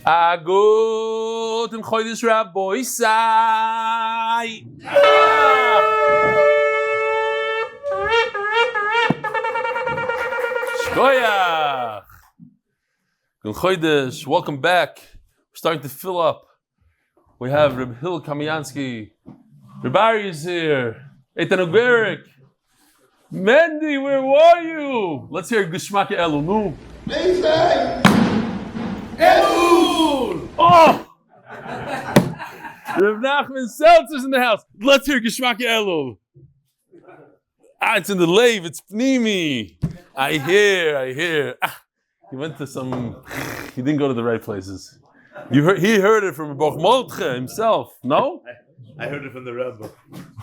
Agut in Chodesh Rabbi Sai. Shkoyach. Good Chodesh. Welcome back. We're starting to fill up. We have Reb Hill Kamiansky. Reb Ari is here. Eitan Uberik. Mendy, where were you? Let's hear Geshmak Elu. Nu. Elu! Oh! Reb Nachman Seltzer's in the house. Let's hear Geshmak Elu. It's in the lave. It's Pnimi. I hear. He went to some. He didn't go to the right places. He heard it from Boch Moltche himself. No? I heard it from the Rebbe.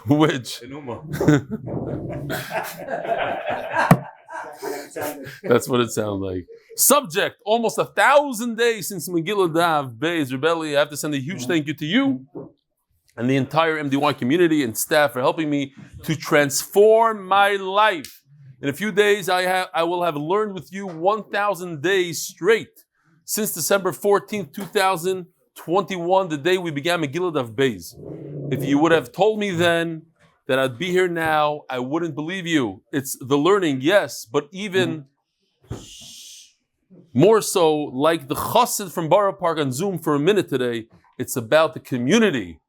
Which? In Uma. That's what it sounded like. Subject: almost 1,000 days since Megillah Daf Beis Rebelli. I have to send a huge thank you to you and the entire MDY community and staff for helping me to transform my life. In a few days, I will have learned with you 1,000 days straight since December 14th, 2021, the day we began Megillah Daf Beis. If you would have told me then that I'd be here now, I wouldn't believe you. It's the learning, yes, but even more so, like the chassid from Borough Park on Zoom for a minute today, it's about the community,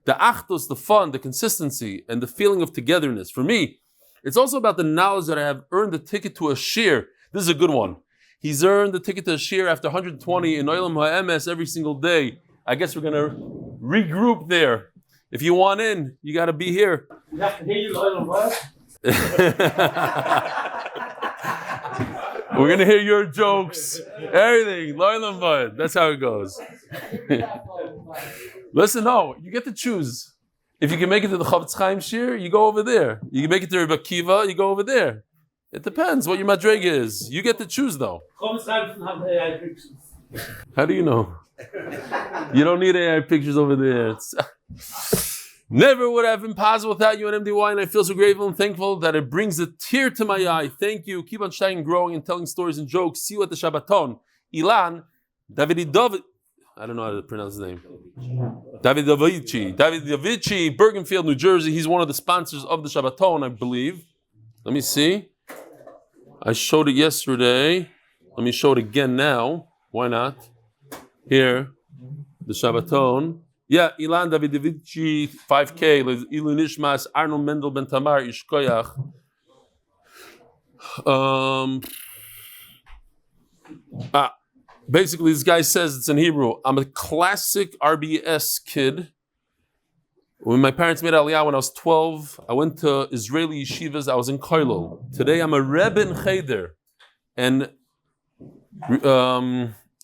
the achdus, the fun, the consistency, and the feeling of togetherness. For me, it's also about the knowledge that I have earned the ticket to a shir. This is a good one. He's earned the ticket to a shir after 120 in Olam HaEmes every single day. I guess we're going to regroup there. If you want in, you got to be here. You have to hear you Olam what? We're going to hear your jokes. Everything. Olam Bud. That's how it goes. Listen, no, you get to choose. If you can make it to the Chavetz Chaim shir, you go over there. You can make it to Rebbe Kiva, you go over there. It depends what your madrega is. You get to choose, though. How do you know? You don't need AI pictures over there. Never would have been possible without you and MDY, and I feel so grateful and thankful that it brings a tear to my eye. Thank you. Keep on shining, growing, and telling stories and jokes. See you at the Shabbaton. Ilan, David. I don't know how to pronounce his name. David Davici, Bergenfield, New Jersey. He's one of the sponsors of the Shabbaton, I believe. Let me see. I showed it yesterday. Let me show it again now. Why not? Here, the Shabbaton. Yeah, Ilan Davidovici, 5K. Ilu Nishmas, Arnold Mendel Ben Tamar, Ishkoyach. Basically, this guy says, it's in Hebrew, I'm a classic RBS kid. When my parents made Aliyah when I was 12, I went to Israeli yeshivas. I was in Koilel. Today, I'm a Rebbe in Cheder. And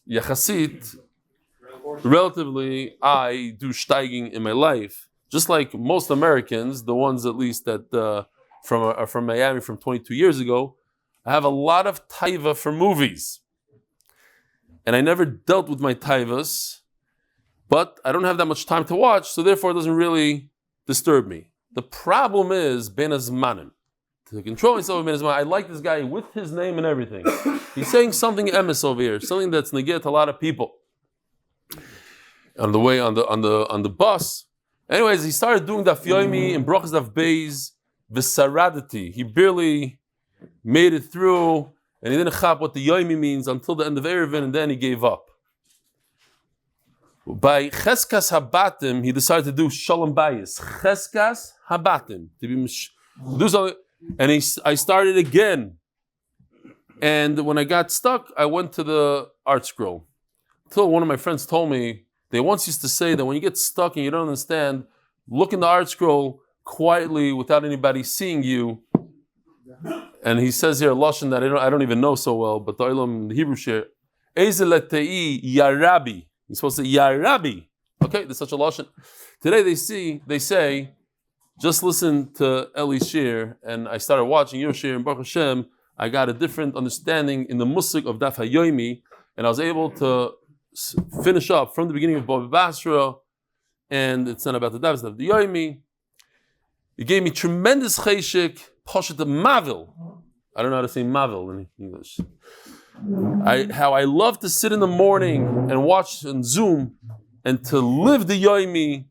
Yachasit, relatively, I do steiging in my life. Just like most Americans, the ones at least that are from Miami from 22 years ago, I have a lot of taiva for movies. And I never dealt with my taivas, but I don't have that much time to watch, so therefore it doesn't really disturb me. The problem is Ben Azmanim. To control myself with Ben Azmanim, I like this guy with his name and everything. He's saying something emes over here, something that's negate to a lot of people. On the way on the bus. Anyways, he started doing Daf Yomi in Brachas Daf Beis V'saradati. He barely made it through. And he didn't chap what the Yomi means until the end of Erevin, and then he gave up. By Cheskas Habatim, he decided to do Shalom Bayis. Cheskas Habatim. To do something. And I started again. And when I got stuck, I went to the art scroll. Until one of my friends told me, they once used to say that when you get stuck and you don't understand, look in the art scroll quietly without anybody seeing you. And he says here a lashon that I don't even know so well, but the Olam, the Hebrew share, Ezeletei Yarabi. He's supposed to say Yarabi. Okay, there's such a lashon. Today they say, just listen to Eli's shir, and I started watching your shir, and Baruch Hashem, I got a different understanding in the musik of Daf Yomi, and I was able to finish up from the beginning of Bava Basra, and it's not about the Daf, it's Daf Yomi. It gave me tremendous cheshik. Poshet Mavil. I don't know how to say Mavil in English. How I love to sit in the morning and watch on Zoom and to live the Yomi,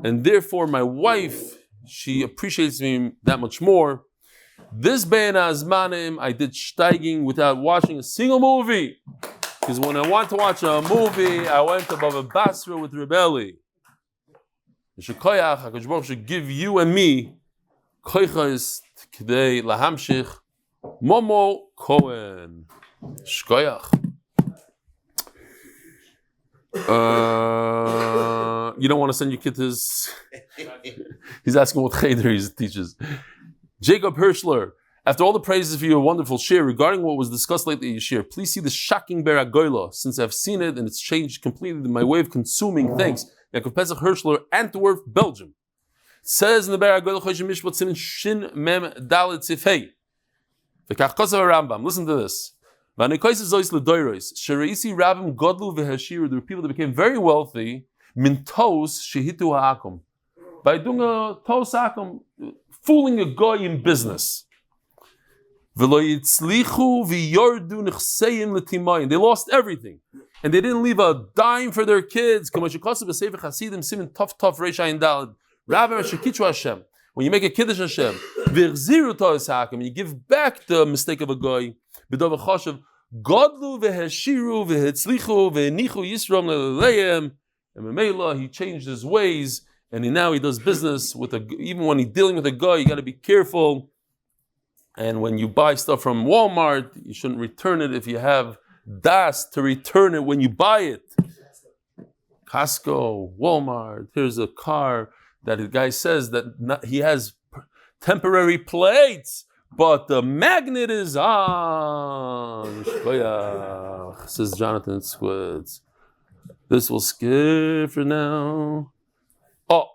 and therefore my wife, she appreciates me that much more. This Bein Azmanim, I did steiging without watching a single movie. Because when I want to watch a movie, I went to Bava Basra with Rebelli. Shkoyach, HaKadosh Baruch should give you and me koichos k'dei lahamshich Momo Cohen. Shkoyach. You don't want to send your kid to his... He's asking what cheder he teaches. Jacob Hirschler, after all the praises for your wonderful share regarding what was discussed lately in your share, please see the shocking Beragoyla, since I've seen it and it's changed completely my way of consuming. Thanks. Yaakov Pesach Hirschler, Antwerp, Belgium. It says in the Beragoyla, Choshen Mishpat Simin Shin Mem Dalet Sifhei. V'kach Kosav Rambam. Listen to this. There were people that became very wealthy min tos shehitu ha'akum, by doing a tos ha'akum, fooling a guy in business. They lost everything, and they didn't leave a dime for their kids. When you make a kiddush Hashem, you give back the mistake of a guy. Godlu v'heshiru v'hetzlichu v'nichu yisrom leleim, and Memela, he changed his ways, and now he does business with even when he's dealing with a guy, you got to be careful. And when you buy stuff from Walmart, you shouldn't return it if you have das to return it when you buy it. Costco, Walmart, here's a car that the guy says that he has temporary plates, but the magnet is on. Says Jonathan Squids. This will skip for now. Oh,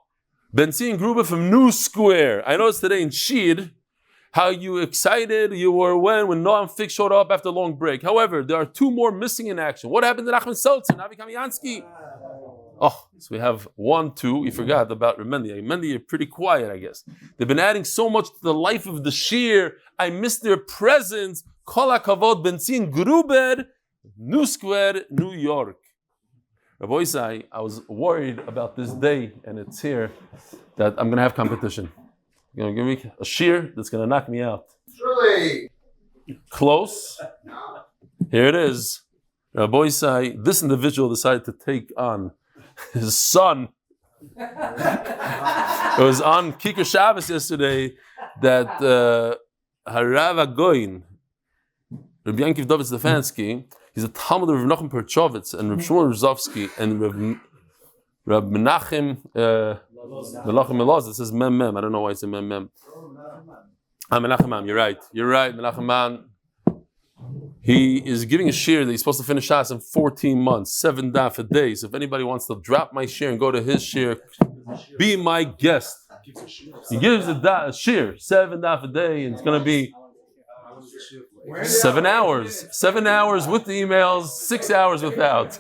Benzin Gruber from New Square. I noticed today in Shid how excited you were when Noam Fix showed up after a long break. However, there are two more missing in action. What happened to Nachman Seltzer, Navi Kamiansky? Oh, so we have 1, 2. We forgot about Remendia. Remendia, you're pretty quiet, I guess. They've been adding so much to the life of the Shir. I missed their presence. Kol HaKavod Benzin Gruber, New Square, New York. Rabbi Isai, I was worried about this day, and it's here, that I'm going to have competition. You're going to give me a shear that's going to knock me out. Really? Close. Here it is. Rabbi Isai, this individual decided to take on his son. It was on Kikar Shabbos yesterday that Harav Agoin, Rabbi Yankiv David Stefansky, he's a Talmud of Rav Nachum Perchovitz and Rav Shmuel Rozovsky and Rav Menachem Meloz. It says Mem. I don't know why it's a Mem. Menachem. You're right. Menachem. He is giving a shir that he's supposed to finish Shas in 14 months, 7 daf a day. So if anybody wants to drop my shir and go to his shir, be my guest. He gives a shir, 7 daf a day, and it's going to be 7 hours. 7 hours with the emails, 6 hours without.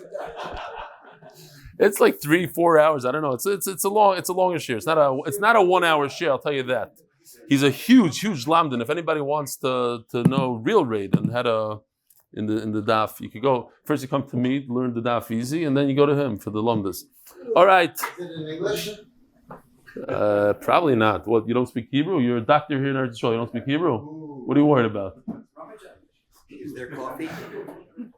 It's like 3-4 hours. I don't know. It's a longer shir. It's not a 1 hour shir. I'll tell you that. He's a huge lamdan. If anybody wants to know real raid and how to in the daf, you could go first. You come to me, learn the daf easy, and then you go to him for the lumdas. All right. Is it in English? Probably not. What, you don't speak Hebrew? You're a doctor here in Eretz Yisrael. You don't speak Hebrew? What are you worried about? Is there coffee?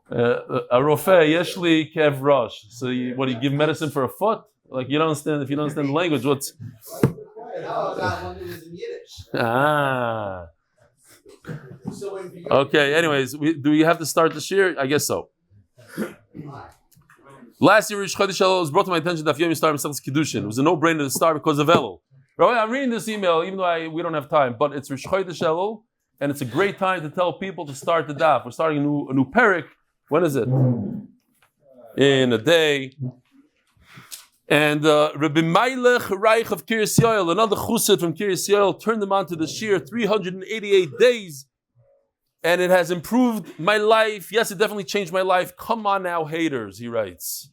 A rofeh yeshli kev rosh. So you give medicine for a foot? Like you don't understand. If you don't understand the language, what's? No, that one is in Yiddish. Ah. Okay. Anyways, do we have to start this year? I guess so. Last year, Chodesh was brought to my attention that Daf Yomi started Masechtas Kiddushin. It was a no-brainer to start because of Elul. Right, I'm reading this email, even though we don't have time, but it's Chodesh Elul, and it's a great time to tell people to start the daf. We're starting a new parak. When is it? In a day. And Rabbi Meilech Reich of Kiryas Yoel, another chusset from Kiryas Yoel, turned them on to the shir 388 days, and it has improved my life. Yes, it definitely changed my life. Come on now, haters, he writes.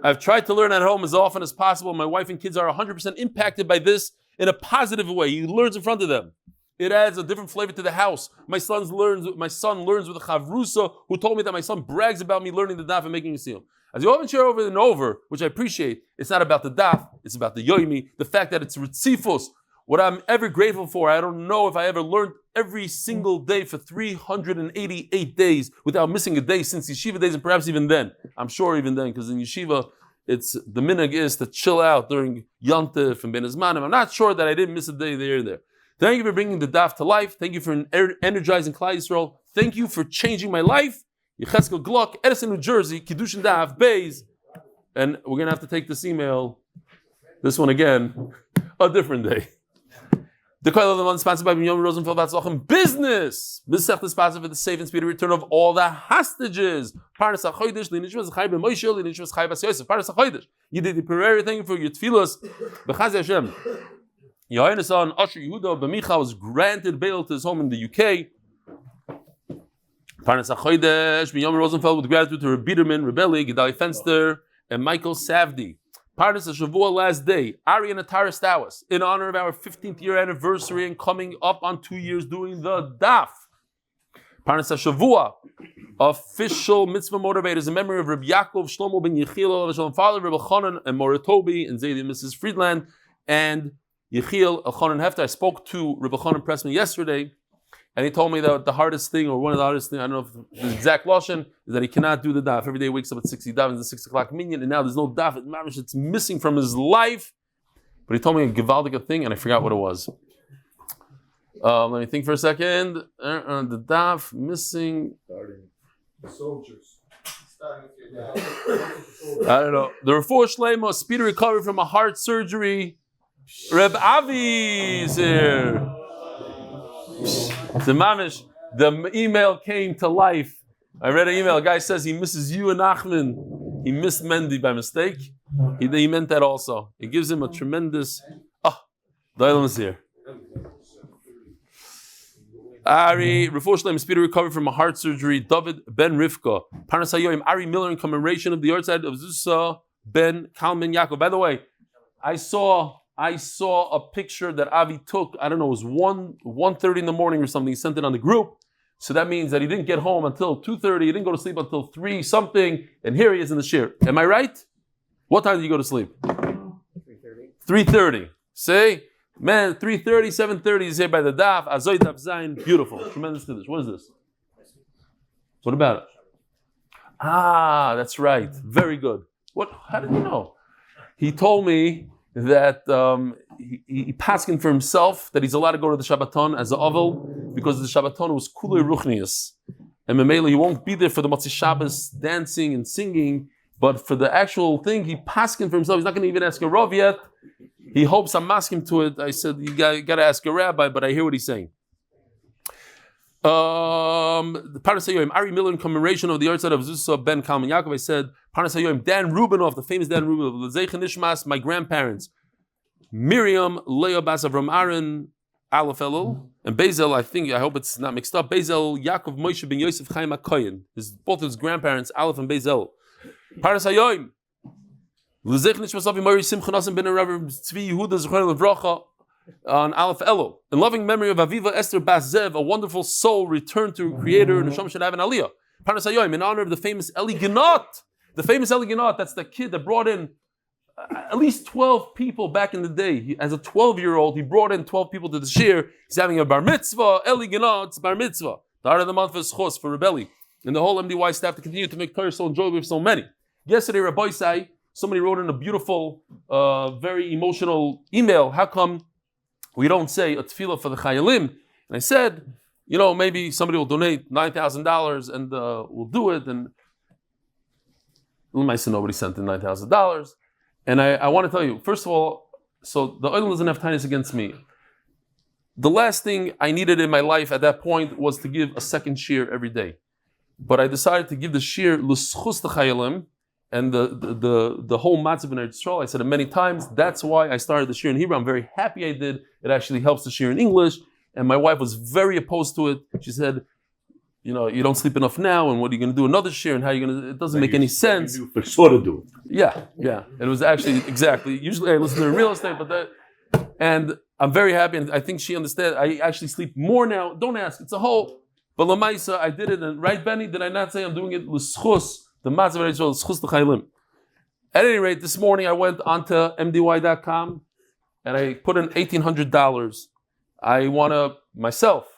I've tried to learn at home as often as possible. My wife and kids are 100% impacted by this in a positive way. He learns in front of them. It adds a different flavor to the house. My son learns with a chavrusa who told me that my son brags about me learning the daf and making a seal. As you often share over and over, which I appreciate, it's not about the daf, it's about the yomi, the fact that it's ritzifus. What I'm ever grateful for, I don't know if I ever learned every single day for 388 days without missing a day since yeshiva days, and perhaps even then. I'm sure even then, because in yeshiva, it's the minhag is to chill out during Yontif and Ben Azmanim. I'm not sure that I didn't miss a day there or there. Thank you for bringing the daf to life. Thank you for energizing Klal Yisrael. Thank you for changing my life. Yecheskel Gluck, Edison, New Jersey, Kiddushin Daf, Beis. And we're going to have to take this email, this one again, a different day. The Koil of the month sponsored by Binyomin Rosenfeld Batzlach business. This sect is sponsored for the safe and speedy return of all the hostages. Parnas Chodesh, Linishmas Zechariah ben Moishel, Linishmas Zechariah bas Yosef. Parnas Chodesh. Yedidya Pereira, thank you for your tfilos. B'chazei Hashem. Yehonathan, Usher Yehuda, ben Michal was granted bail to his home in the UK. Parnas Chodesh, Binyomin Rosenfeld with gratitude to Biderman, Rebelli, Gedale, Fenster, and Michael Safdie. Parnas Shavua last day, Ari and Atara Stawis, in honor of our 15th year anniversary and coming up on 2 years doing the Daf. Parnas Shavua, official Mitzvah Motivators in memory of Rabbi Yaakov, Shlomo ben Yechiel, father of Elchonon and Morah Toby, and Zaide and Mrs. Friedland, and Yechiel, Elchonon Hefter. I spoke to Rabbi Elchonon Pressman yesterday, and he told me that the hardest thing, or one of the hardest things, I don't know if the exact lashon, is that he cannot do the daf. Every day he wakes up at 6, he davens at 6 o'clock minyan, and now there's no daf. It's missing from his life. But he told me a gewaldige thing, and I forgot what it was. Let me think for a second. The daf missing. Soldiers. I don't know. The refuah Shlomo, speedy recovery from a heart surgery. Reb Avi is here. The mamish, the email came to life. I read an email. A guy says he misses you and Achman. He missed Mendy by mistake. He meant that also. It gives him a tremendous. The island is here. Ari, refuah Shlomo, speedy recovery from a heart surgery. David ben Rivka, Parnas Hayoim, Ari Miller in commemoration of the yard side of Zusa ben Kalman Yaakov. By the way, I saw a picture that Avi took. I don't know, it was 1:30 in the morning or something. He sent it on the group. So that means that he didn't get home until 2:30. He didn't go to sleep until 3 something. And here he is in the shir. Am I right? What time did you go to sleep? 3:30. 3:30. Say, man, 3:30, 7:30 is here by the daf. Azoy daf zayin. Beautiful. Tremendous Kiddush. What is this? What about it? That's right. Very good. What? How did you know? He told me that he paskin for himself that he's allowed to go to the Shabbaton as a ovel because the Shabbaton was kulei ruchnius, and memela he won't be there for the Motzei Shabbos dancing and singing, but for the actual thing he paskin for himself. He's not going to even ask a rav yet. He hopes I'm asking him to it. I said you got to ask a rabbi, but I hear what he's saying. The Parnas Hayoim, Ari Miller in commemoration of the yard side of Zusa ben Kalman Yaakov. I said Parnas Hayoim, Dan Rubinov, the famous Dan Rubinov, L'Zeichen Nishmas, my grandparents, Miriam, Leo Bas Avram Aaron, Aleph Elul, and Bezel. I hope it's not mixed up. Bezel, Yaakov Moshe ben Yosef Chaim HaKoyen. Both his grandparents, Aleph and Bezel. Parnas Hayoim, L'Zeichen Nishmas Avi Mori Simcha Nasim ben Rav Tzvi Yehuda Zechariah Levracha. On Aleph Elul, in loving memory of Aviva Esther Bas Zev, a wonderful soul returned to her creator, Neshama should have an Aliyah. Parnas Hayoim, in honor of the famous Eli Ginot. The famous Eli Ginot, that's the kid that brought in at least 12 people back in the day. As a 12-year-old, he brought in 12 people to the shir. He's having a bar mitzvah, Eli Ginot's bar mitzvah. The heart of the month is Chos for Rebelli. And the whole MDY staff to continue to make Torah so enjoyable with so many. Yesterday, Rabbi Sai, somebody wrote in a beautiful, very emotional email. How come we don't say a tefillah for the chayalim? And I said, maybe somebody will donate $9,000 and we'll do it. And nobody sent in $9,000. And I want to tell you, first of all, so the oil doesn't have tinus against me. The last thing I needed in my life at that point was to give a second shir every day. But I decided to give the shir l'schus the chayalim. And the whole matzah in Eretz Yisrael, I said it many times, that's why I started the shir in Hebrew. I'm very happy I did. It actually helps the shir in English. And my wife was very opposed to it. She said, you don't sleep enough now, and what are you going to do another shir, and how are you going to, it doesn't make any sense. Sort of do. Yeah. It was actually, exactly. Usually I listen to real estate, and I'm very happy, and I think she understands. I actually sleep more now. Don't ask. It's a whole. But Lamaisa, I did it. And right, Benny, did I not say I'm doing it l'schus, the Motivators, l'schus the chaylim? At any rate, this morning I went onto mdy.com and I put in $1,800. I want to myself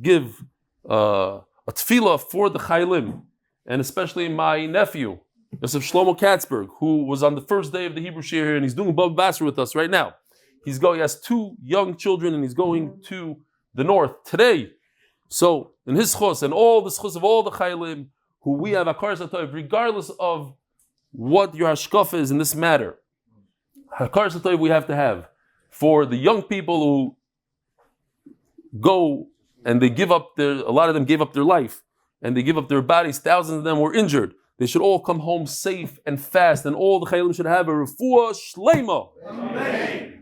give a tefillah for the chaylim, and especially my nephew, Yosef Shlomo Katzberg, who was on the first day of the Hebrew Shir here, and he's doing Bava Basra with us right now. He has 2 young children, and he's going to the north today. So, in his chus, and all the chus of all the chaylim, who we have Hakar Satoiv, regardless of what your hashkafa is in this matter, Hakar Satoiv we have to have for the young people who go and they give up a lot of them gave up their life, and they give up their bodies, thousands of them were injured. They should all come home safe and fast, and all the chaylim should have a refuah shleima. Amen.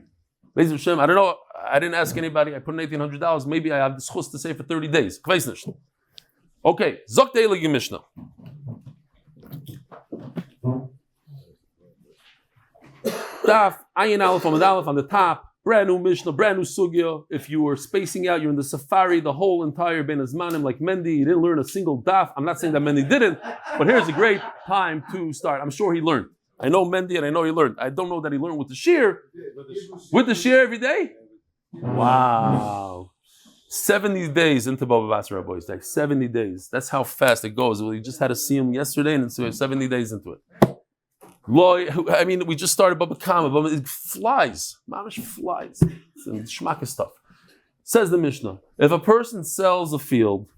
I don't know, I didn't ask anybody, I put in $1,800, maybe I have the schus to say for 30 days. Okay, Zok De'eli Mishnah. Daf, Ayin Aleph, Amud Aleph on the top, brand new Mishnah, brand new Sugya. If you were spacing out, you're in the safari, the whole entire Ben Azmanim, like Mendy, you didn't learn a single daf. I'm not saying that Mendy didn't, but here's a great time to start. I'm sure he learned. I know Mendy and I know he learned. I don't know that he learned with the shear. With the shear every day? Wow. 70 days into Bava Basra, boys. Like 70 days. That's how fast it goes. We just had to see him yesterday and it's 70 days into it. I mean, we just started Baba Kama. It flies. Mamish flies. It's shmaka stuff. Says the Mishnah, if a person sells a field,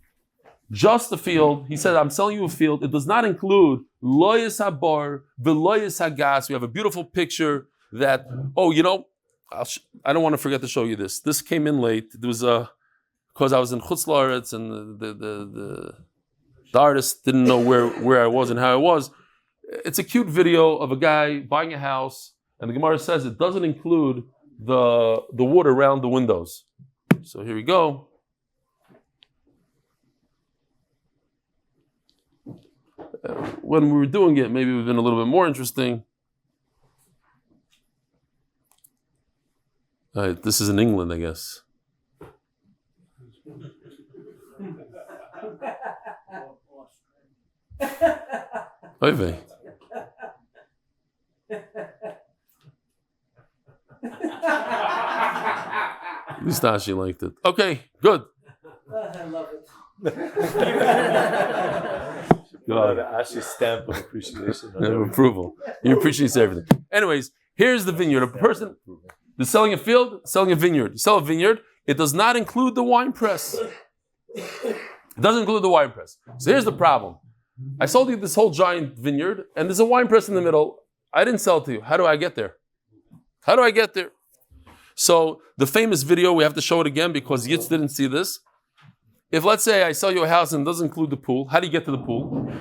just a field, he said, I'm selling you a field. It does not include loyes habar, veloyes hagas. We have a beautiful picture that, I don't want to forget to show you this. This came in late. There was because I was in Chutz La'aretz and the artist didn't know where I was and how I was. It's a cute video of a guy buying a house, and the Gemara says it doesn't include the wood around the windows. So here we go. When we were doing it, maybe it would have been a little bit more interesting. This is in England, I guess. Oy vey. At least Ashi liked it. Okay, good. I love it. God, Ashi's stamp of appreciation. Approval. He appreciates everything. Anyways, here's the vineyard. A person is selling a field, selling a vineyard. You sell a vineyard, it does not include the wine press. It doesn't include the wine press. So here's the problem. I sold you this whole giant vineyard, and there's a wine press in the middle. I didn't sell it to you. How do I get there? How do I get there? So the famous video, we have to show it again because Yitz didn't see this. If let's say I sell you a house and it doesn't include the pool, how do you get to the pool?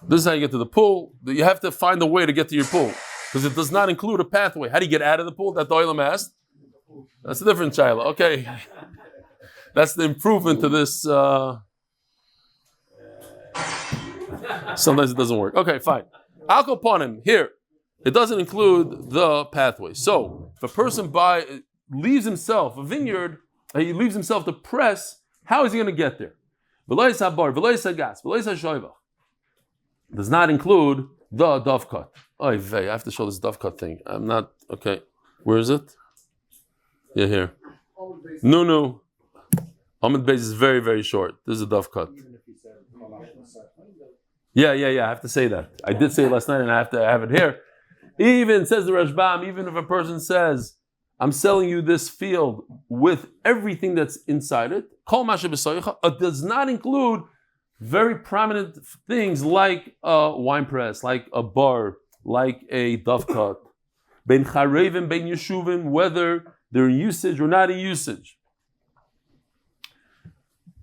This is how you get to the pool. You have to find a way to get to your pool because it does not include a pathway. How do you get out of the pool? That the Olam asked. That's a different child. Okay. That's the improvement to this. Sometimes it doesn't work. Okay, fine. Alcohol upon him. Here, it doesn't include the pathway. So, if a person leaves himself a vineyard, he leaves himself the press, how is he going to get there? Does not include the dove cut. I have to show this dove cut thing. I'm not, okay. Where is it? Yeah, here. No. Amud Beis is very, very short. This is a dove cut. Yeah. I have to say that. I did say it last night and I have to have it here. Even, says the Rashbam, even if a person says, I'm selling you this field with everything that's inside it, it does not include very prominent things like a wine press, like a bar, like a dove cut. Ben charevim, ben yeshuvim, whether they're in usage or not in usage.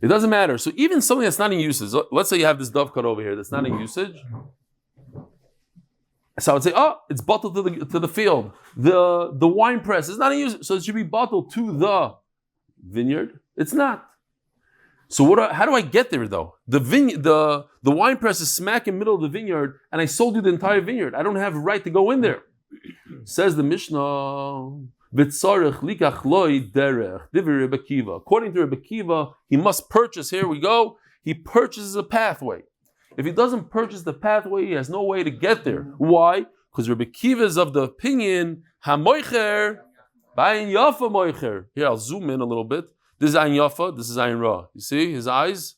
It doesn't matter. So even something that's not in usage, let's say you have this dove cut over here that's not in usage. So I would say, it's bottled to the field. The wine press is not in usage, so it should be bottled to the vineyard. It's not. So how do I get there though? The wine press is smack in the middle of the vineyard, and I sold you the entire vineyard. I don't have a right to go in there. Says the Mishnah, According to Rebbe Kiva, he must purchase, here we go, he purchases a pathway. If he doesn't purchase the pathway, he has no way to get there. Why? Because Rebbe Kiva is of the opinion, ha-moicher, ba'ayin yafa moicher. Here, I'll zoom in a little bit. This is ayin yafa, this is ayin ra. You see his eyes?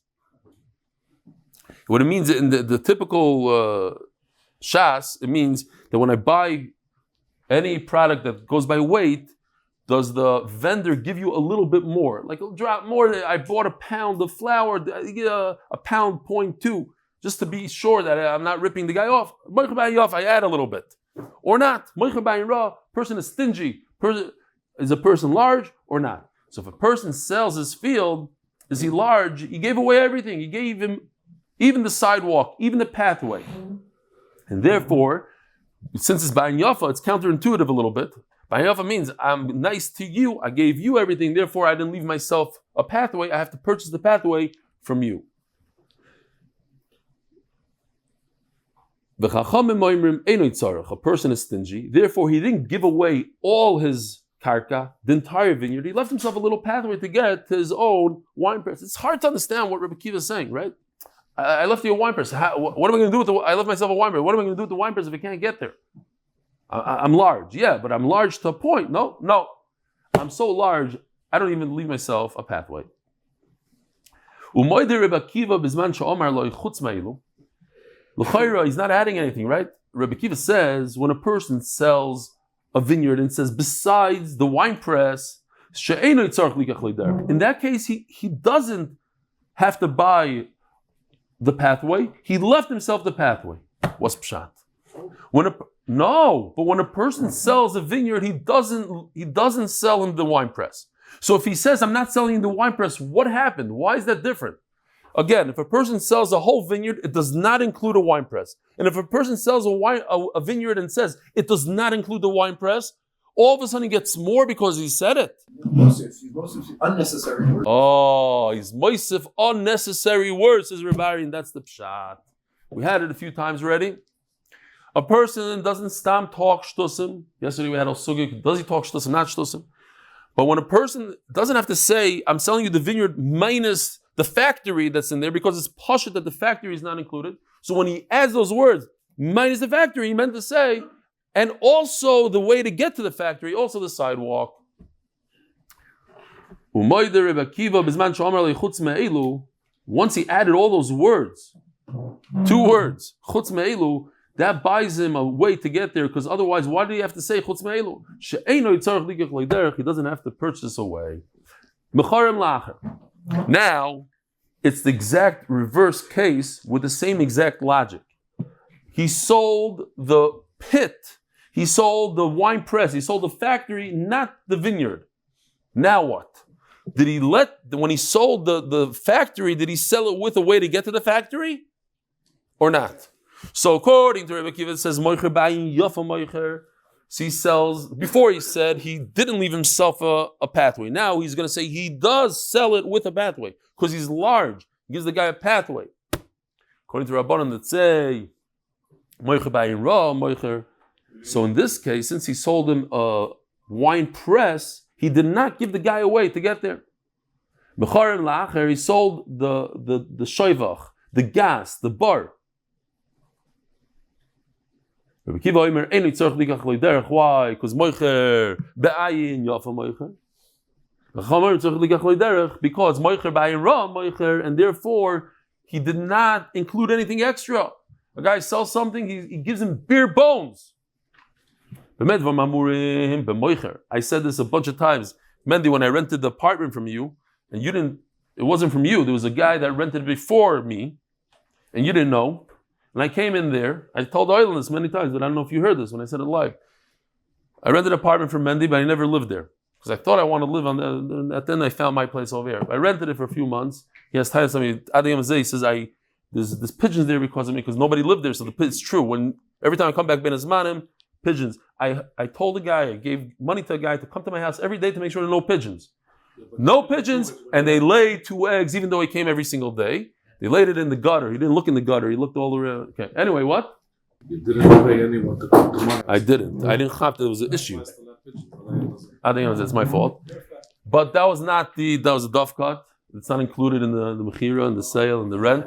What it means in the typical shas, it means that when I buy any product that goes by weight, does the vendor give you a little bit more? Like it'll drop more. I bought a pound of flour, I get a pound 0.2, just to be sure that I'm not ripping the guy off. I add a little bit. Or not. Person is stingy. Is a person large or not? So if a person sells his field, is he large? He gave away everything. He gave him even the sidewalk, even the pathway. And therefore, since it's Ba'ayin Yafa, it's counterintuitive a little bit. Ba'ayin Yafa means I'm nice to you, I gave you everything, therefore I didn't leave myself a pathway, I have to purchase the pathway from you. A person is stingy, therefore he didn't give away all his karka, the entire vineyard, he left himself a little pathway to get to his own wine press. It's hard to understand what Rebbe Kiva is saying, right? I left you a wine press. What am I going to do with I left myself a wine press. What am I going to do with the wine press if I can't get there? I'm large. Yeah, but I'm large to a point. No. I'm so large, I don't even leave myself a pathway. He's not adding anything, right? Rebbe Kiva says, when a person sells a vineyard and says, besides the wine press, in that case, he doesn't have to buy the pathway, he left himself the pathway. What's pshat? When a person sells a vineyard, he doesn't sell him the wine press. So if he says, I'm not selling the wine press, what happened? Why is that different? Again, if a person sells a whole vineyard, it does not include a wine press. And if a person sells a vineyard and says it does not include the wine press, all of a sudden he gets more because he said it. He's unnecessary words. Oh, he's moisif, unnecessary words, says Rebbe Ari, and that's the pshat. We had it a few times already. A person doesn't stam talk shtusim. Yesterday we had al sugi. Does he talk shtusim, not shtusim? But when a person doesn't have to say, I'm selling you the vineyard minus the factory that's in there, because it's pashut that the factory is not included. So when he adds those words, minus the factory, he meant to say, and also the way to get to the factory, also the sidewalk. Once he added all those words, 2 words, chutz me'elu, that buys him a way to get there, because otherwise, why do you have to say chutz me'elu? He doesn't have to purchase away. Now, it's the exact reverse case with the same exact logic. He sold the pit, he sold the wine press, he sold the factory, not the vineyard. Now what? When he sold the factory, did he sell it with a way to get to the factory? Or not? So according to Rebbe Kiva, it says, Moicher ba'ayin yafa moicher. So he sells, before he said he didn't leave himself a pathway. Now he's going to say he does sell it with a pathway, because he's large. He gives the guy a pathway. According to Rabbanan that say, Moicher ba'ayin ra moicher. So in this case, since he sold him a wine press, he did not give the guy a way to get there. Mecharim la'acher, he sold the shoivach, the gas, the bar. Why? Because moicher ba'ayin ra moicher, and therefore he did not include anything extra. A guy sells something, he gives him bare bones. I said this a bunch of times. Mendy, when I rented the apartment from you, and it wasn't from you, there was a guy that rented before me, and you didn't know. And I came in there, I told Oilan this many times, but I don't know if you heard this when I said it live. I rented an apartment from Mendy, but I never lived there. Because I thought I wanted to live on there. Then I found my place over here. I rented it for a few months. He has tired of me. Adi Yamazeh says, there's pigeons there because of me, because nobody lived there. So it's true. Every time I come back, Ben Azmanim, pigeons. I told a guy, I gave money to a guy to come to my house every day to make sure there are no pigeons. No pigeons, and they lay 2 eggs, even though he came every single day. They laid it in the gutter. He didn't look in the gutter. He looked all around. Okay. Anyway, what? You didn't pay anyone to come to my house. I didn't have to. There was an issue. I think it's my fault. But that was a duff cut. It's not included in the mechira and the sale and the rent.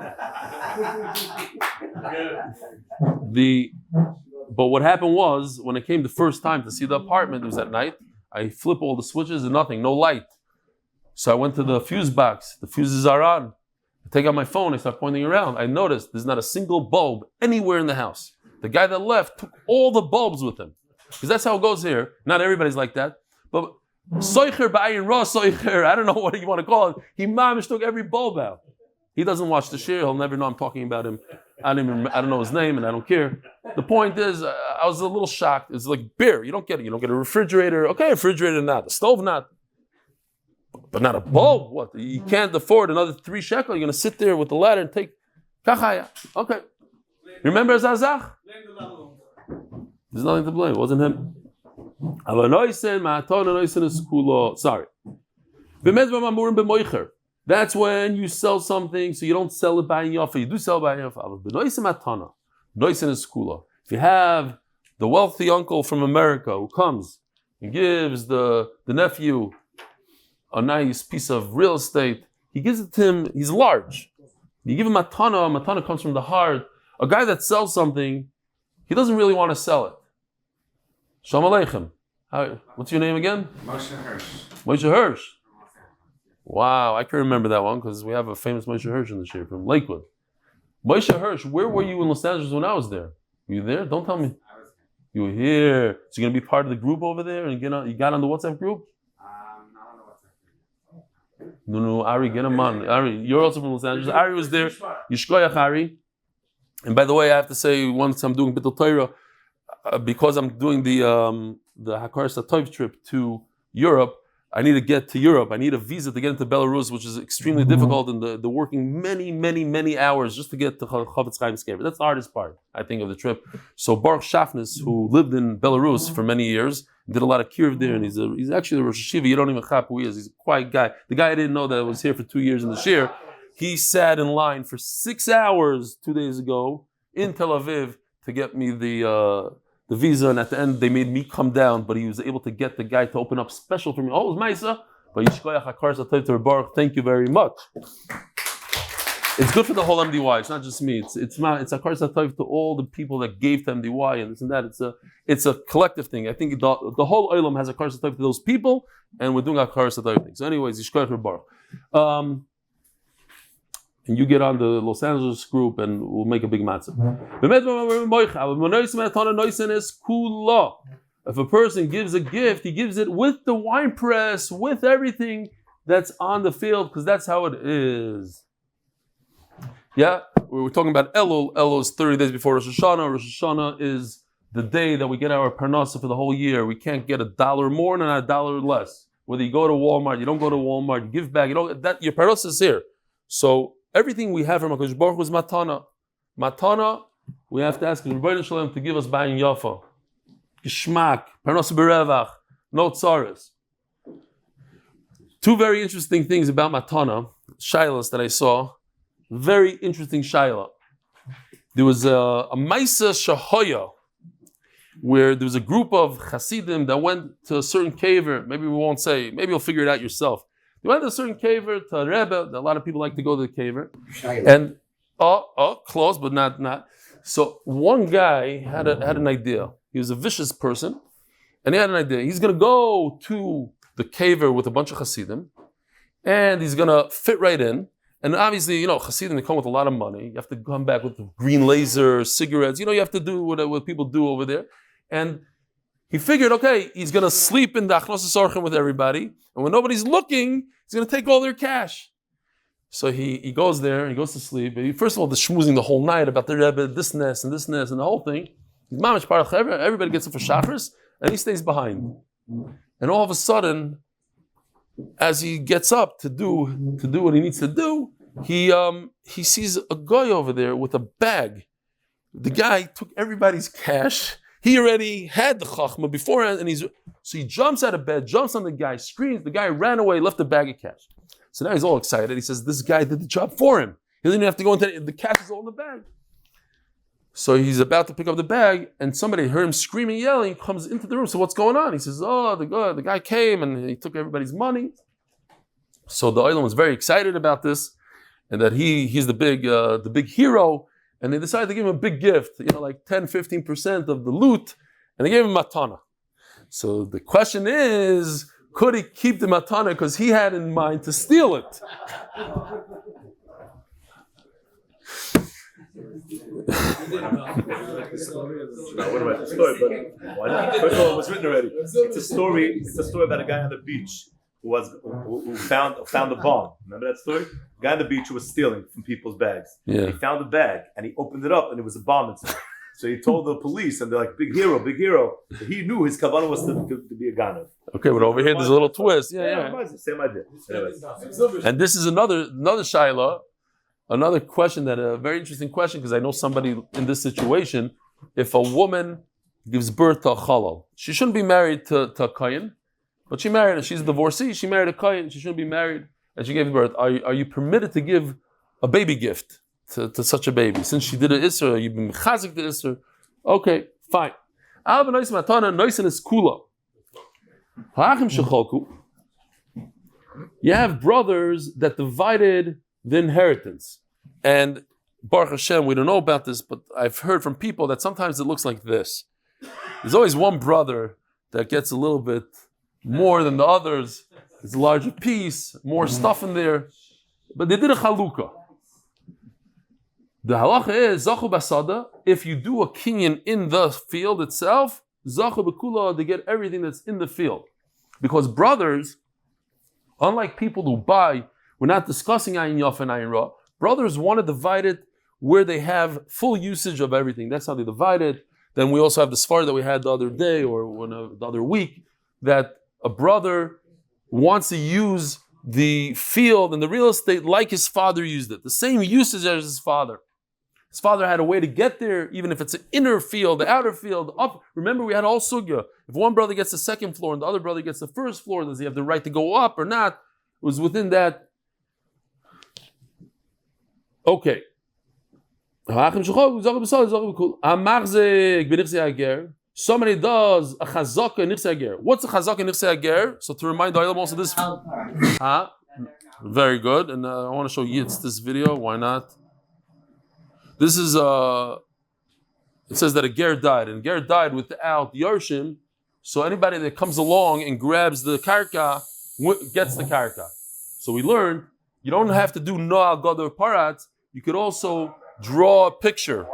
But what happened was, when I came the first time to see the apartment, it was at night. I flip all the switches and nothing, no light. So I went to the fuse box. The fuses are on. I take out my phone. I start pointing around. I noticed there's not a single bulb anywhere in the house. The guy that left took all the bulbs with him. Because that's how it goes here. Not everybody's like that. But soicher ba'ayin ra soicher, I don't know what you want to call it. He mamish took every bulb out. He doesn't watch the shir. He'll never know I'm talking about him. I don't know his name and I don't care. The point is, I was a little shocked. It's like beer. You don't get it. You don't get a refrigerator. Okay, refrigerator not. The stove not. But not a bulb. What? You can't afford another 3 shekel. You're going to sit there with the ladder and take kachaya. Okay. Remember Zazach? There's nothing to blame. It wasn't him. Sorry. That's when you sell something, so you don't sell it by yafa. You do sell by yafa. If you have the wealthy uncle from America who comes and gives the nephew a nice piece of real estate, he gives it to him. He's large. You give him matana. Matana comes from the heart. A guy that sells something, he doesn't really want to sell it. Shalom Aleichem. What's your name again? Moshe Hirsch. Moshe Hirsch. Wow, I can remember that one because we have a famous Moshe Hirsch in the shir from Lakewood. Moshe Hirsch, where were you in Los Angeles when I was there? Were you there? Don't tell me. I was here. You were here. So you're going to be part of the group over there and you got on the WhatsApp group? Not on the WhatsApp. No, Ari, get him on. Ari, you're also from Los Angeles. Ari was there. Yishkoyach Ari. And by the way, I have to say, once I'm doing Bittul Torah, because I'm doing the Hakar Satov trip to Europe, I need to get to Europe. I need a visa to get into Belarus, which is extremely difficult, and the working many hours just to get to Chavetz Chaim Skever. That's the hardest part, I think, of the trip. So Baruch Shafnis, who lived in Belarus for many years, did a lot of kiruv there, and he's actually the Rosh Hashiva. You don't even chap who he is. He's a quiet guy. The guy I didn't know that was here for 2 years in the shir. He sat in line for 6 hours 2 days ago in Tel Aviv to get me the visa, and at the end they made me come down, but he was able to get the guy to open up special for me. Oh, it was Maisa, but Yishkoyach Hakar Satov to Baruch. Thank you very much. It's good for the whole MDY. It's not just me. It's Hakar Satov to all the people that gave to MDY and this and that. It's a collective thing. I think the whole Olam has Hakar Satov to those people, and we're doing Hakar Satov thing. So, anyways, Yishkoyach Baruch. And you get on the Los Angeles group and we'll make a big matzah. If a person gives a gift, he gives it with the wine press, with everything that's on the field, because that's how it is. Yeah, we were talking about Elul. Elul is 30 days before Rosh Hashanah. Rosh Hashanah is the day that we get our parnasa for the whole year. We can't get $1 more and $1 less. Whether you go to Walmart, you don't go to Walmart, you give back, your parnasa is here. So everything we have from HaKadosh Baruch Hu is matana. Matana, we have to ask Rebbeinu Shalom to give us ba'in yafa, geshmak, parnasa berevach, no tzaras. 2 very interesting things about matana, shaylas that I saw. Very interesting shayla. There was a Maisa Shahoya, where there was a group of Hasidim that went to a certain caver. Maybe we won't say, maybe you'll figure it out yourself. They went to a certain caver, to a Rebbe. A lot of people like to go to the caver. And, close, but not. So one guy had an idea. He was a vicious person, and he had an idea. He's going to go to the caver with a bunch of Hasidim, and he's going to fit right in. And obviously, Hasidim, they come with a lot of money. You have to come back with the green laser, cigarettes. You have to do what people do over there. And he figured, okay, he's going to sleep in the Achnos Sorchem with everybody. And when nobody's looking, he's going to take all their cash. So he goes there, he goes to sleep. First of all, the schmoozing the whole night about the Rebbe, this nest, and the whole thing. He's mamish parach. Everybody gets up for shachris, and he stays behind. And all of a sudden, as he gets up to do what he needs to do, he sees a guy over there with a bag. The guy took everybody's cash. He already had the chachma beforehand, and so he jumps out of bed, jumps on the guy, screams. The guy ran away, left the bag of cash. So now he's all excited. He says, "This guy did the job for him. He didn't even have to go into the cash is all in the bag." So he's about to pick up the bag, and somebody heard him screaming, yelling, comes into the room. So what's going on? He says, oh, the guy came and he took everybody's money. So the Olam was very excited about this, and that he's the big hero, and they decided to give him a big gift, like 10-15% of the loot, and they gave him matana. So the question is, could he keep the matana because he had in mind to steal it? What about the story? But why not? First of all, it was written already. It's a story. It's a story about a guy on the beach who found a bomb. Remember that story? A guy on the beach who was stealing from people's bags. Yeah. He found a bag and he opened it up and it was a bomb inside. So he told the police, and they're like, big hero, big hero. So he knew his kavanah was to be a ganav. Okay, but over here there's a little twist. Yeah. Same idea. And this is another shaila, another question, that a very interesting question, because I know somebody in this situation. If a woman gives birth to a chalal, she shouldn't be married to a kohen, but she married. She's a divorcee. She married a kohen. She shouldn't be married, and she gave birth. Are you permitted to give a baby gift to such a baby? Since she did an isser, you've been mechazik the isser. Okay, fine. Al b'nois matana noisin is kula. Ha'achim shecholku. You have brothers that divided the inheritance, and Baruch Hashem, we don't know about this, but I've heard from people that sometimes it looks like this. There's always one brother that gets a little bit more than the others. It's a larger piece, more stuff in there. But they did a chalukah. The halacha is, zachu basada, if you do a kinyan in the field itself, zachu b'kula, they get everything that's in the field. Because brothers, unlike people who buy, we're not discussing ayin yaf and ayin ra, brothers want to divide it where they have full usage of everything. That's how they divide it. Then we also have the svara that we had the other day or the other week, that a brother wants to use the field and the real estate like his father used it. The same usage as his father. His father had a way to get there, even if it's an inner field, the outer field, up. Remember, we had all sugya. If one brother gets the second floor and the other brother gets the first floor, does he have the right to go up or not? It was within that. Okay. Somebody does a chazaka in nirse ager. What's a chazaka in nirse ager? So to remind the Olam also this. Very good. And I want to show Yitz this video. Why not? This is it says that a ger died, and ger died without Yarshim. So anybody that comes along and grabs the karka gets the karka. So we learned you don't have to do noah gadol parat. You could also draw a picture.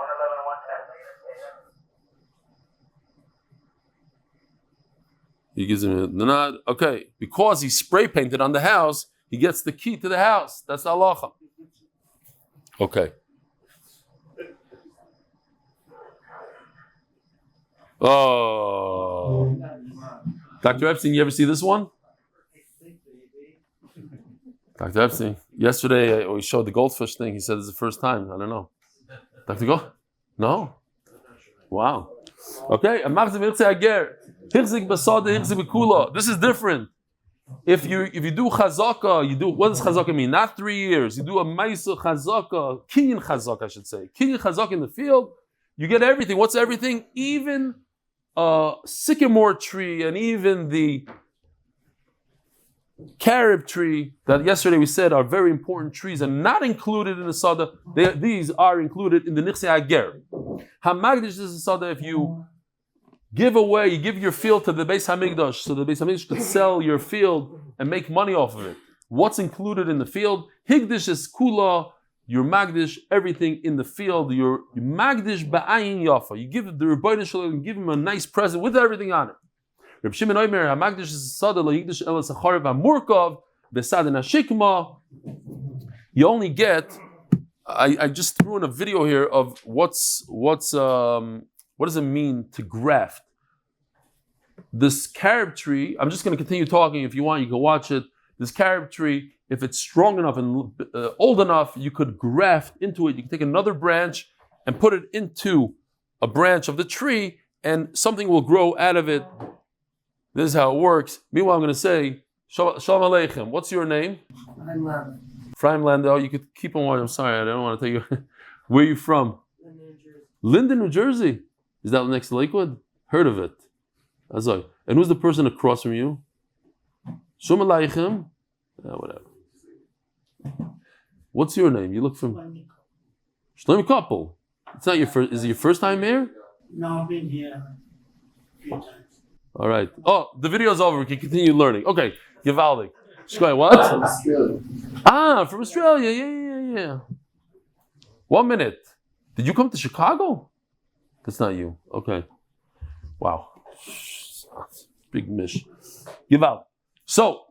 He gives him a nod. Okay, because he spray painted on the house, he gets the key to the house. That's the halacha. Okay. Oh, Dr. Epstein, you ever see this one? Dr. Epstein, yesterday we showed the goldfish thing. He said it's the first time. I don't know. Dr. Go? No? Wow. Okay. This is different. If you do chazaka, what does chazaka mean? Not 3 years. You do a ma'isa chazaka, kinyan chazaka, I should say. Kinyan chazaka in the field, you get everything. What's everything? Even a sycamore tree and even the carob tree that yesterday we said are very important trees and not included in the sada. These are included in the nichse ager. Hamagdish is a sada if you give away, you give your field to the Beis Hamikdash, so the Beis Hamikdash could sell your field and make money off of it. What's included in the field? Higdish is kula, your magdish, everything in the field. Your magdish ba'ayin yafa. You give the Rebbeinu Shalom, give him a nice present with everything on it. Reb Shimon Omer, hamagdish is sada lo yigdish el sachar v'amurkov b'sadin hashikma. You only get. I just threw in a video here of what does it mean to graft? This carob tree, I'm just going to continue talking. If you want, you can watch it. This carob tree, if it's strong enough and old enough, you could graft into it. You can take another branch and put it into a branch of the tree, and something will grow out of it. This is how it works. Meanwhile, I'm going to say, Shalom Aleichem. What's your name? Ephraim Landau. You could keep on watching. I'm sorry, I don't want to tell you. Where are you from? Linden, New Jersey. Is that next to Lakewood? Heard of it. Azoi. And who's the person across from you? Shalom Aleichem. Whatever. What's your name? You look from Shlomo couple. It's not your first. Is it your first time here? No, I've been here a few times. All right. Oh, the video's over. We can continue learning. Okay. Givaldik. Shkoy, what? From Australia. Yeah. 1 minute. Did you come to Chicago? That's not you. Okay. Wow. Big mish. Givaldik. So,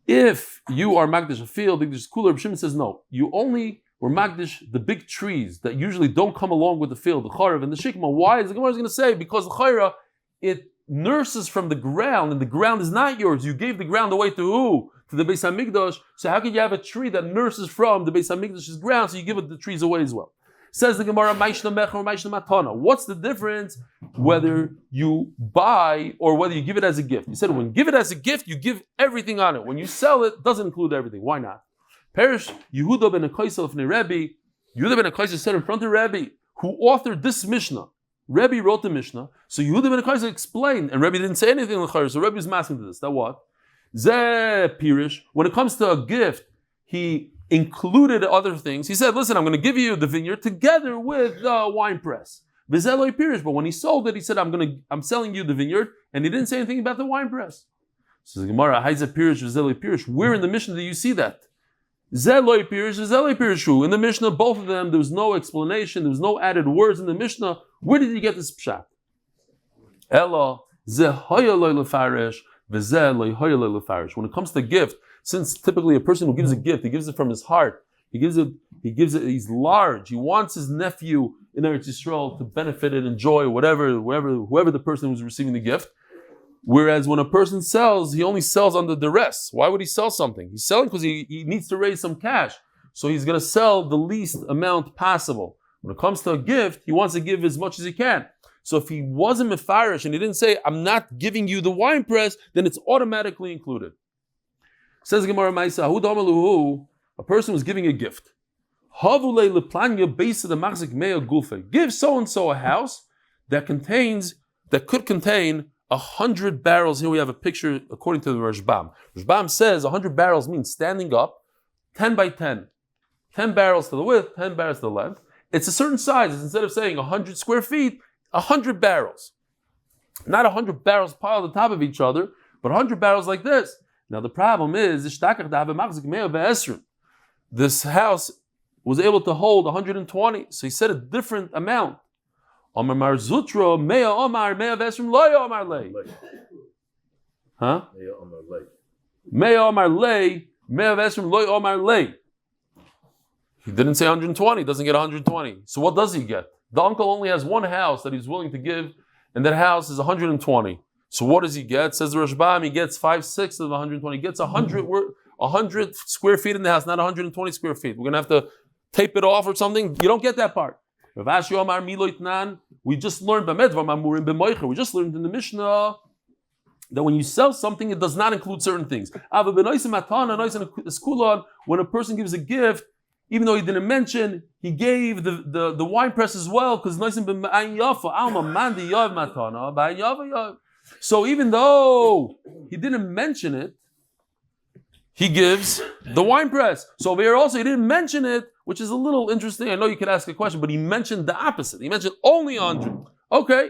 if you are Magdish a field, Magdish is cooler, Shimon says no. You only were Magdish the big trees that usually don't come along with the field, the Charav and the Shikma. Why? The Gemara is going to say, because the Chayra, it nurses from the ground, and the ground is not yours. You gave the ground away to who? To the Beis HaMikdash. So how can you have a tree that nurses from the Beis HaMikdash's ground, so you give it the trees away as well? Says the Gemara, Maishna Mecha or Maishna Matana. What's the difference whether you buy or whether you give it as a gift? You said when you give it as a gift, you give everything on it. When you sell it, it doesn't include everything. Why not? Perish Yehuda ben Akaisa of Rebbe. Yehuda ben Akaisa said in front of Rebbe, who authored this Mishnah. Rebbe wrote the Mishnah, so Yehuda ben Akaisa explained, and Rebbe didn't say anything in the Chayr, so Rebbe is masking to this. That what? Zeh Pirish. When it comes to a gift, he included other things. He said, listen, I'm going to give you the vineyard together with the wine press. But when he sold it, he said, I'm selling you the vineyard, and he didn't say anything about the wine press. So the Gemara, Pirish, where in the Mishnah do you see that? In the Mishnah, both of them, there was no explanation, there was no added words in the Mishnah. Where did you get this pshat? When it comes to gift, since typically a person who gives a gift, he gives it from his heart. He gives it, he's large. He wants his nephew in Eretz Yisrael to benefit and enjoy whoever the person who's receiving the gift. Whereas when a person sells, he only sells under duress. Why would he sell something? He's selling because he needs to raise some cash. So he's going to sell the least amount possible. When it comes to a gift, he wants to give as much as he can. So if he wasn't mefarish and he didn't say, I'm not giving you the wine press, then it's automatically included. Says Gemara Maisa, a person was giving a gift. Give so-and-so a house that could contain 100 barrels. Here we have a picture according to the Rashbam. Rashbam says 100 barrels means standing up, 10 by 10. 10 barrels to the width, 10 barrels to the length. It's a certain size. It's instead of saying 100 square feet, 100 barrels. Not 100 barrels piled on top of each other, but 100 barrels like this. Now the problem is, this house was able to hold 120, so he said a different amount. Omar Mar Zutro, Mea Omar, Mea Vesrim, Loy Omar Lei. Huh? Mea Omar Lei, Mea Vesrim, Loy Omar Lei. He didn't say 120, doesn't get 120. So what does he get? The uncle only has one house that he's willing to give, and that house is 120. So what does he get? Says the Rashbam, he gets 5/6 of 120. He gets 100 square feet in the house, not 120 square feet. We're going to have to tape it off or something. You don't get that part. We just learned we just learned in the Mishnah that when you sell something, it does not include certain things. When a person gives a gift, even though he didn't mention, he gave the wine press as well, because so even though he didn't mention it, he gives the wine press. So over here also he didn't mention it, which is a little interesting. I know you could ask a question, but he mentioned the opposite. He mentioned only 100. Okay.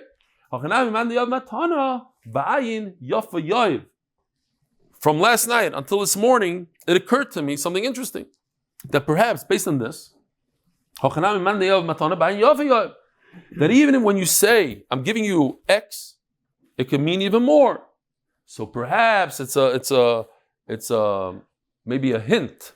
From last night until this morning, it occurred to me something interesting. That perhaps, based on this, that even when you say, I'm giving you X, it can mean even more. So perhaps it's maybe a hint.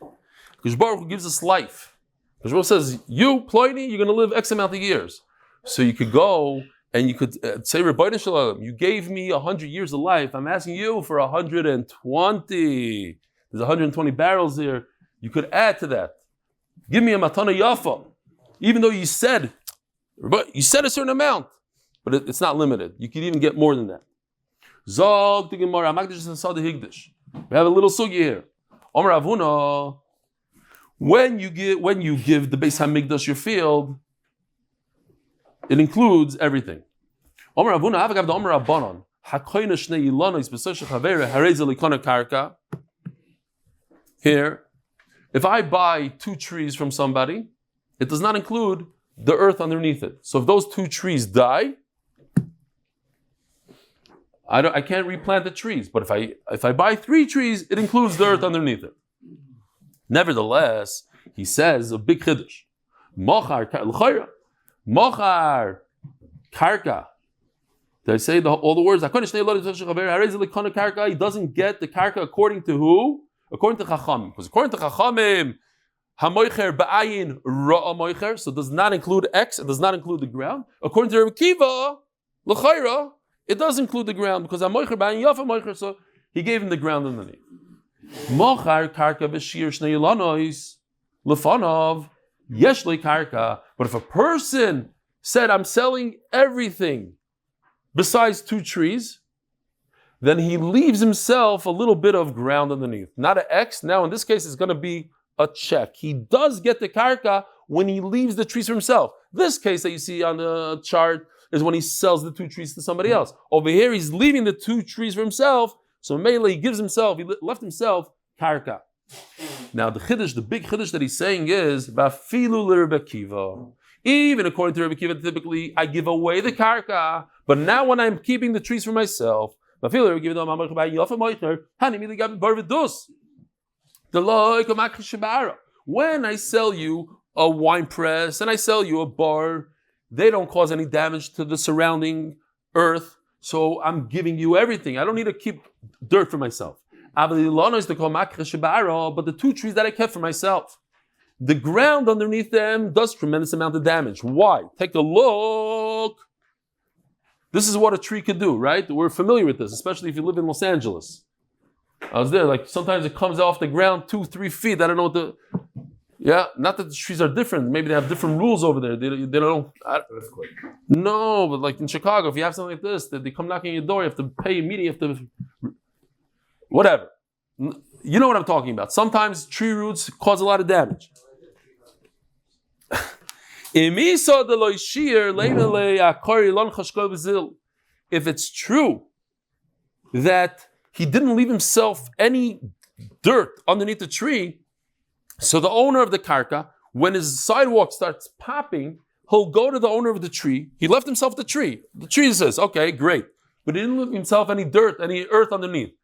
Because Baruch Hu gives us life. Because Baruch says, you, Ploini, you're going to live X amount of years. So you could go and you could say, Rebbeinu Shalom, you gave me 100 years of life. I'm asking you for 120. There's 120 barrels here. You could add to that. Give me a matana yafa. Even though you said a certain amount, but it's not limited. You could even get more than that. Zog the Gemara, Magdish and Safdie Higdish. We have a little sugi here. Omer Avuna. When you give the Beis Hamikdash your field, it includes everything. Omer Avuna, Avagav the Omer Rabbanon, Hakoyna Shnei Ilonos B'Soshech Havera Hareza Likona Karka. Here, if I buy 2 trees from somebody, it does not include the earth underneath it. So if those 2 trees die, I can't replant the trees. But if I buy 3 trees, it includes the earth underneath it. Nevertheless, he says a big chiddush. Mochar karka. Did I say all the words? He doesn't get the karka according to who? According to Chachamim. Because according to Chachamim, hamoicher ba'ayin ra'a moicher, so it does not include X, it does not include the ground. According to Rabbi Kiva, l'chayra, it does include the ground, because hamoicher ba'ayin yafa moicher, so he gave him the ground underneath. Mochar karka v'shir shnei ilanois lefanov yesh le karka. But if a person said, I'm selling everything besides 2 trees, then he leaves himself a little bit of ground underneath. Not an X. Now, in this case, it's going to be a check. He does get the karka when he leaves the trees for himself. This case that you see on the chart is when he sells the 2 trees to somebody else. Over here, he's leaving the 2 trees for himself. So mainly, he left himself karka. Now, the chiddush, the big chiddush that he's saying is, Vafilu l'Rebbe Kiva. Even according to Rebbe Kiva, typically, I give away the karka, but now when I'm keeping the trees for myself, when I sell you a wine press and I sell you a bar, they don't cause any damage to the surrounding earth, so I'm giving you everything. I don't need to keep dirt for myself. But the 2 trees that I kept for myself, the ground underneath them does tremendous amount of damage. Why? Take a look. This is what a tree could do, right? We're familiar with this, especially if you live in Los Angeles. I was there, like sometimes it comes off the ground 2-3 feet. I don't know what not that the trees are different. Maybe they have different rules over there. They don't. No, but like in Chicago, if you have something like this, they come knocking on your door, you have to pay immediately, you have to, whatever. You know what I'm talking about. Sometimes tree roots cause a lot of damage. If it's true that he didn't leave himself any dirt underneath the tree, so the owner of the karka, when his sidewalk starts popping, he'll go to the owner of the tree. He left himself the tree. The tree says, okay, great. But he didn't leave himself any dirt, any earth underneath.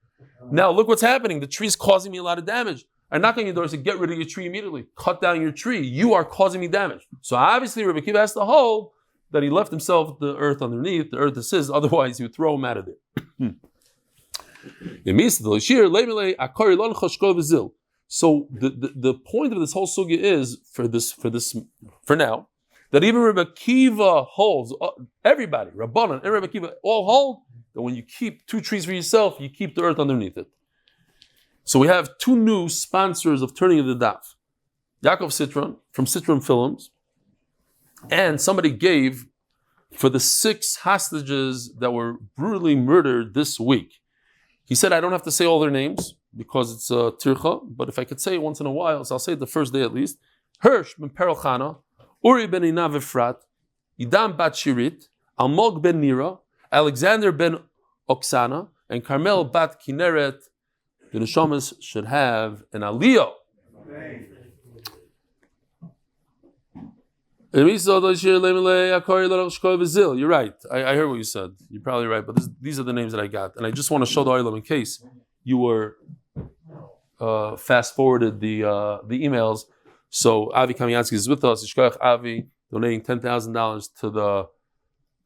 Now look what's happening. The tree's causing me a lot of damage. I knock on your door and say, get rid of your tree immediately. Cut down your tree. You are causing me damage. So obviously Rebbe Kiva has to hold that he left himself the earth underneath. The earth is his. Otherwise he would throw him out of there. So the point of this whole sugya is, for now, that even Rebbe Kiva holds, everybody, Rabbanan and Rebbe Kiva, all hold that when you keep 2 trees for yourself, you keep the earth underneath it. So we have 2 new sponsors of Turning of the Daf. Yaakov Citron from Citron Films, and somebody gave for the 6 hostages that were brutally murdered this week. He said, I don't have to say all their names because it's a tircha, but if I could say it once in a while, so I'll say it the first day at least. Hirsch ben Perel Chana, Uri ben Inav Efrat, Idam bat Shirit, Almog ben Nira, Alexander ben Oksana, and Carmel bat Kineret. The neshamas should have an aliyah. You're right. I heard what you said. You're probably right. But these are the names that I got. And I just want to show the oilam in case you were fast forwarded the emails. So Avi Kamiansky is with us. Yishkoach Avi donating $10,000 to the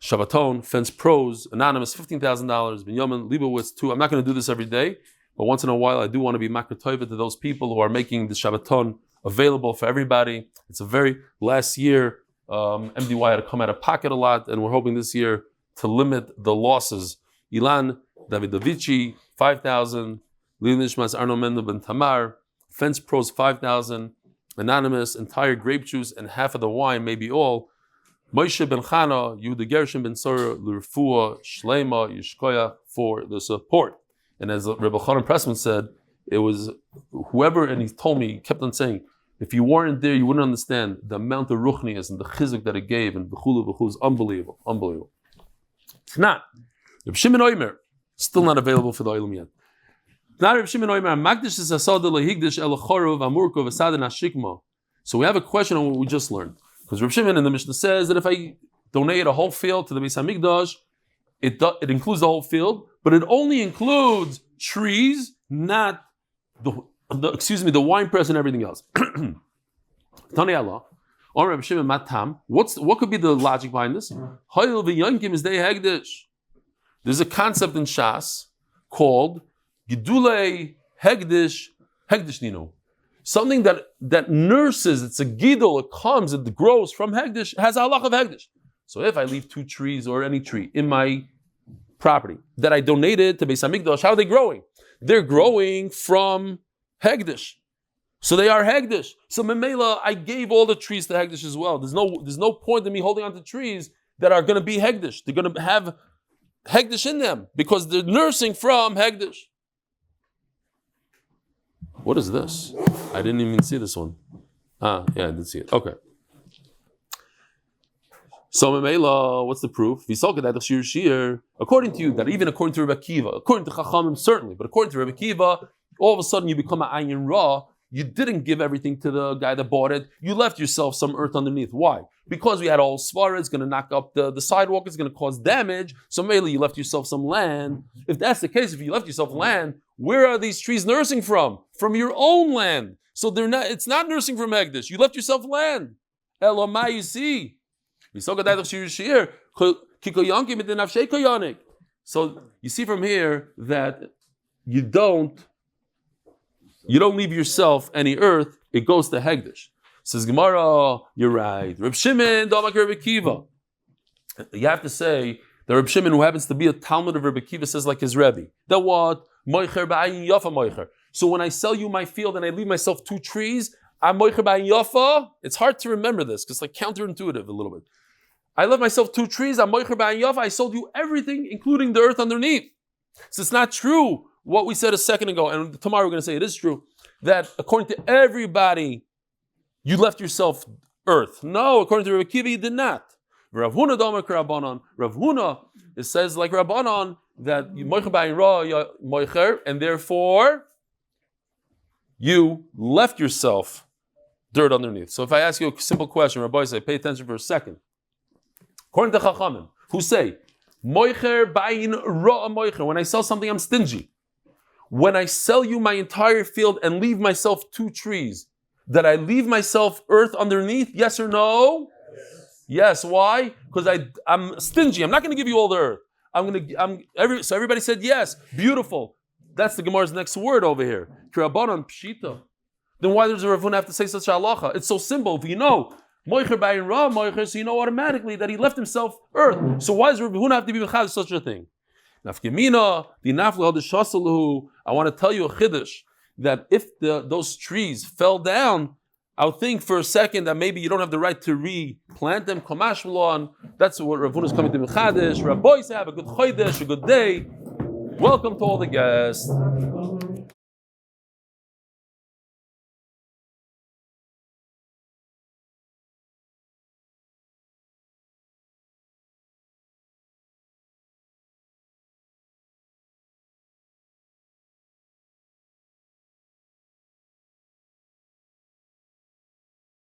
Shabbaton. Fence Pros, Anonymous, $15,000. Binyomin, Leibowitz, too. I'm not going to do this every day. But once in a while, I do want to be makar tova to those people who are making the Shabbaton available for everybody. It's a very last year. MDY had to come out of pocket a lot, and we're hoping this year to limit the losses. Ilan Davidovici, 5,000. Lilishmas Arno Mendel Ben Tamar. Fence Pros, 5,000. Anonymous, entire grape juice and half of the wine, maybe all. Moshe Ben Chana, Yehuda Gershon Ben Sora, L'Refua, Shlema, Yishkoya for the support. And as Rebbe Elchonon Pressman said, it was whoever, and he told me, he kept on saying, If you weren't there, you wouldn't understand the amount of ruchnias and the chizuk that it gave, and v'chulu is unbelievable, unbelievable. It's not. Reb Shimon Oimer, still not available for the oilam yet. Not Reb Shimon Oimer. Magdish is asad lehigdish elchoru v'amurko v'sad nashikma. So we have a question on what we just learned, because Reb Shimon in the Mishnah says that if I donate a whole field to the Beis Hamikdash, it includes the whole field, but it only includes trees, not the wine press and everything else. Tani Allah, or Reb Shimon Matam. What could be the logic behind this? There's a concept in Shas called Gedale Hegdish Nino. Something that nurses, it's a gidol, it comes, it grows from Hegdish, has a halach of Hegdish. So if I leave 2 trees or any tree in my property that I donated to Beis Hamikdash, how are they growing? They're growing from Hegdish. So they are Hegdish. So Memela, I gave all the trees to Hegdish as well. There's no point in me holding on to trees that are going to be Hegdish. They're going to have Hegdish in them because they're nursing from Hegdish. What is this? I didn't even see this one. Yeah, I did see it. Okay. So Memela, what's the proof? According to you, that even according to Rebbe Akiva, according to Chachamim certainly, but according to Rebbe Akiva, all of a sudden you become an ayin ra. You didn't give everything to the guy that bought it. You left yourself some earth underneath. Why? Because we had all svara, it's going to knock up the sidewalk, it's going to cause damage. So maybe you left yourself some land. If that's the case, if you left yourself land, where are these trees nursing from? From your own land. So they're not. It's not nursing from Hegdish. You left yourself land. Elamai, you see. So you see from here that you don't leave yourself any earth, it goes to Hegdish. Says Gemara, you're right. Reb Shimon, Damak Reb Akiva. You have to say that Reb Shimon, who happens to be a Talmud of Reb Akiva, says like his Rebbe. That what? Moicher ba'ayin yafa moicher. So when I sell you my field and I leave myself 2 trees, I'm moicher ba'ayin yafa. It's hard to remember this because it's like counterintuitive a little bit. I left myself 2 trees, I'm moicher ba'ayin yafa. I sold you everything, including the earth underneath. So it's not true what we said a second ago, and tomorrow we're going to say it is true, that according to everybody, you left yourself earth. No, according to Rav Akiva, you did not. Rav Huna Domer Rabbanon. Rav Huna, it says like Rabbanon, that you moicher ba'ayin ra moicher, and therefore you left yourself dirt underneath. So if I ask you a simple question, Rabbi, say, pay attention for a second. According to Chachamim, who say, moicher ba'ayin ra moicher, when I sell something, I'm stingy. When I sell you my entire field and leave myself 2 trees, that I leave myself earth underneath? Yes or no? Yes. Why? Because I'm stingy. I'm not going to give you all the earth. So everybody said yes. Beautiful. That's the Gemara's next word over here. Kirabanan pshita. Then why does Rav Huna have to say such a halacha? It's so simple. If you know moicher ba'ayin ra moicher, so you know automatically that he left himself earth. So why does Rav Huna have to be mechad such a thing? Nafkemina, the nafla hadashasalu. I want to tell you a chiddush that if those trees fell down, I would think for a second that maybe you don't have the right to replant them. Kamash v'loan. That's what Rav Huna is coming to Mechadesh. Rabbi, have a good chodesh, a good day. Welcome to all the guests.